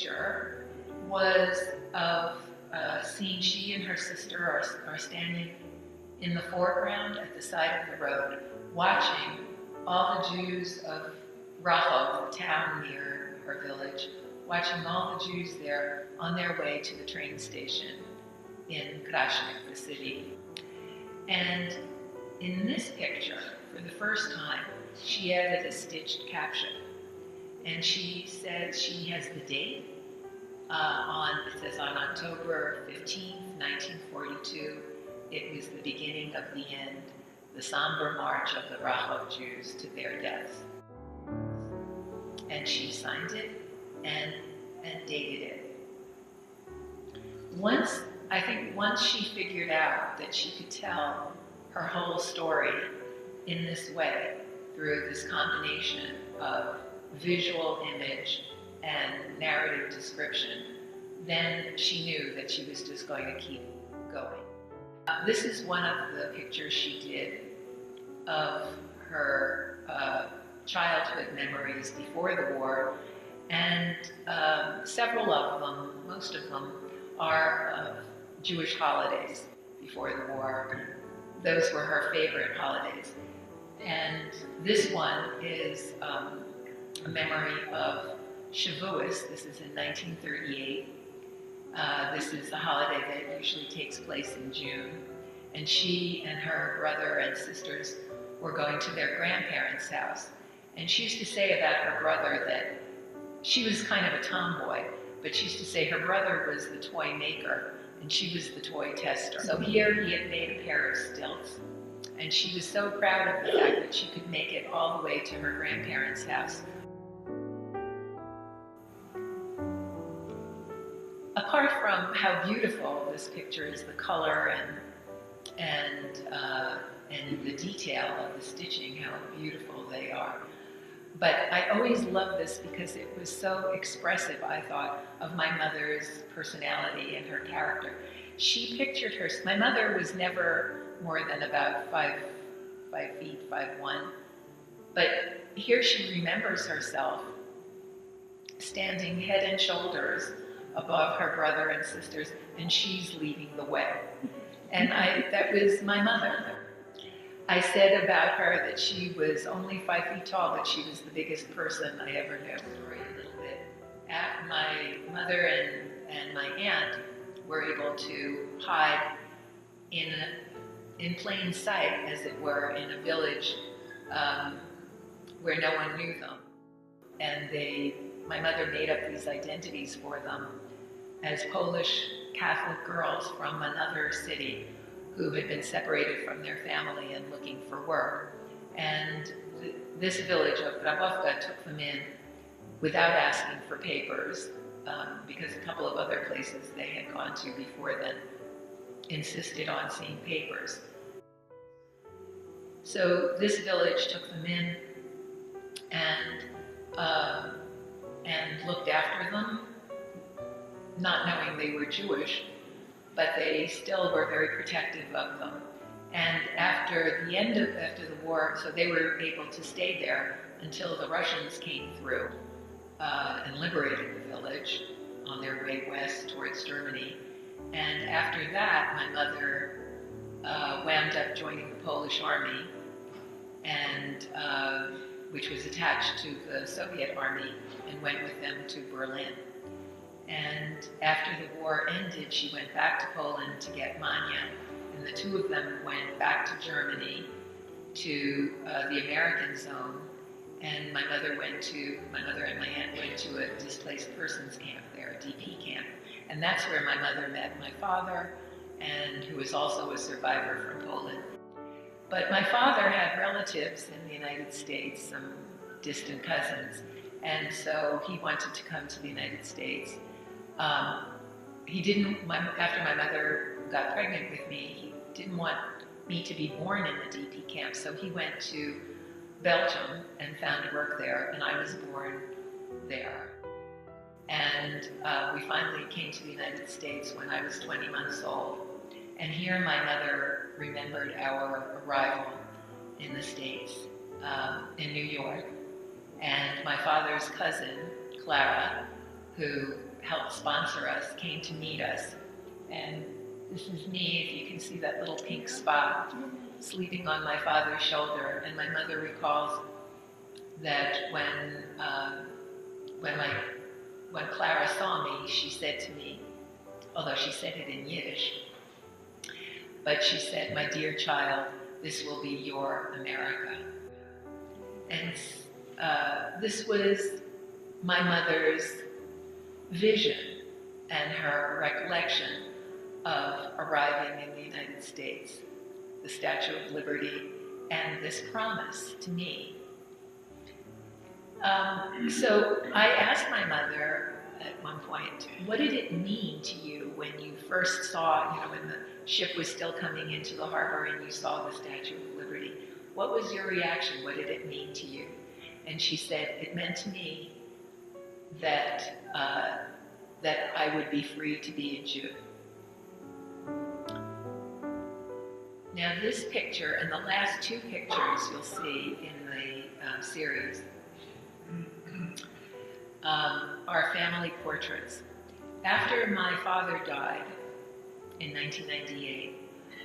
picture was of a scene. She and her sister are standing in the foreground at the side of the road, watching all the Jews of Rachov, the town near her village, watching all the Jews there on their way to the train station in Krasnik, the city. And in this picture, for the first time, she added a stitched caption. And she said she has the date it says on October 15th, 1942, it was the beginning of the end, the somber march of the Rachov Jews to their deaths. And she signed it and dated it. Once she figured out that she could tell her whole story in this way, through this combination of visual image and narrative description, then she knew that she was just going to keep going. This is one of the pictures she did of her childhood memories before the war, and several of them, most of them, are of Jewish holidays before the war. Those were her favorite holidays. And this one is a memory of Shavuos. This is in 1938. This is a holiday that usually takes place in June. And she and her brother and sisters were going to their grandparents' house. And she used to say about her brother that she was kind of a tomboy, but she used to say her brother was the toy maker and she was the toy tester. So here he had made a pair of stilts, and she was so proud of the fact that she could make it all the way to her grandparents' house. Apart from how beautiful this picture is, the color and the detail of the stitching, how beautiful they are. But I always loved this because it was so expressive, I thought, of my mother's personality and her character. She pictured my mother was never more than about 5 feet, 5'1". But here she remembers herself standing head and shoulders above her brother and sisters, and she's leading the way. And that was my mother. I said about her that she was only 5 feet tall, but she was the biggest person I ever knew. A little bit. My mother and my aunt were able to hide in plain sight, as it were, in a village where no one knew them. And my mother made up these identities for them as Polish Catholic girls from another city who had been separated from their family and looking for work. And this village of Grabowka took them in without asking for papers, because a couple of other places they had gone to before then insisted on seeing papers. So this village took them in and looked after them, not knowing they were Jewish, but they still were very protective of them. And after the war, so they were able to stay there until the Russians came through and liberated the village on their way west towards Germany. And after that, my mother wound up joining the Polish army, and which was attached to the Soviet army, and went with them to Berlin. And after the war ended, she went back to Poland to get Manya, and the two of them went back to Germany, to the American zone, and my mother and my aunt went to a displaced persons camp there, a DP camp. And that's where my mother met my father, and who was also a survivor from Poland. But my father had relatives in the United States, some distant cousins, and so he wanted to come to the United States. After my mother got pregnant with me, he didn't want me to be born in the DP camp, so he went to Belgium and found work there, and I was born there. And we finally came to the United States when I was 20 months old. And here my mother remembered our arrival in the States, in New York. And my father's cousin, Clara, who helped sponsor us, came to meet us. And this is me, if you can see that little pink spot, sleeping on my father's shoulder. And my mother recalls that when Clara saw me, she said to me, although she said it in Yiddish, but she said, "My dear child, this will be your America." And this was my mother's vision and her recollection of arriving in the United States, the Statue of Liberty, and this promise to me. So I asked my mother at one point, what did it mean to you when you first saw, when the ship was still coming into the harbor and you saw the Statue of Liberty? What was your reaction? What did it mean to you? And she said, it meant to me that I would be free to be a Jew. Now this picture and the last two pictures you'll see in the series are family portraits. After my father died in 1998,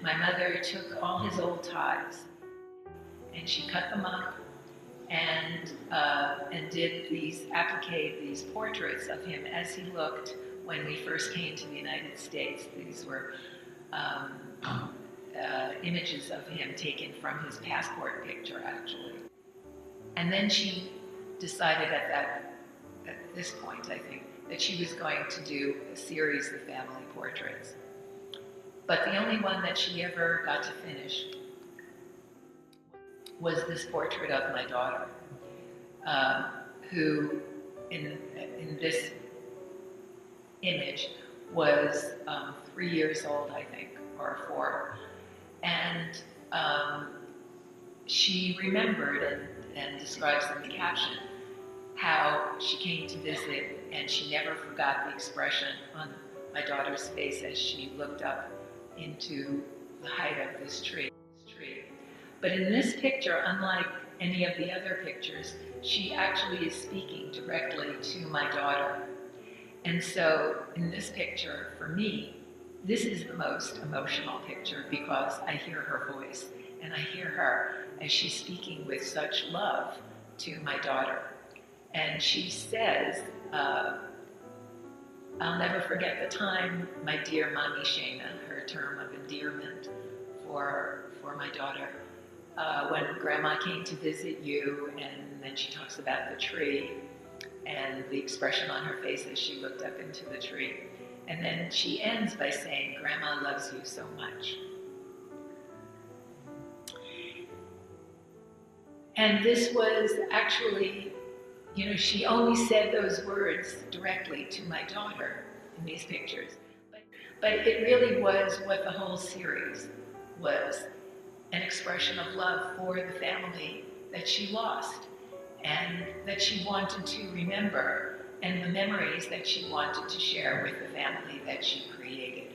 my mother took all his old ties and she cut them up and did appliqued these portraits of him as he looked when we first came to the United States. These were images of him taken from his passport picture, actually. And then she decided at this point, I think, that she was going to do a series of family portraits. But the only one that she ever got to finish was this portrait of my daughter, who in this image was 3 years old, I think, or 4. And she remembered and describes in the caption how she came to visit and she never forgot the expression on my daughter's face as she looked up into the height of this tree. But in this picture, unlike any of the other pictures, she actually is speaking directly to my daughter. And so in this picture, for me, this is the most emotional picture because I hear her voice and I hear her as she's speaking with such love to my daughter. And she says, I'll never forget the time, my dear Mommy Shana, her term of endearment for my daughter, when Grandma came to visit you, and then she talks about the tree and the expression on her face as she looked up into the tree. And then she ends by saying, Grandma loves you so much. And this was actually, she only said those words directly to my daughter in these pictures. But it really was what the whole series was, an expression of love for the family that she lost and that she wanted to remember, and the memories that she wanted to share with the family that she created.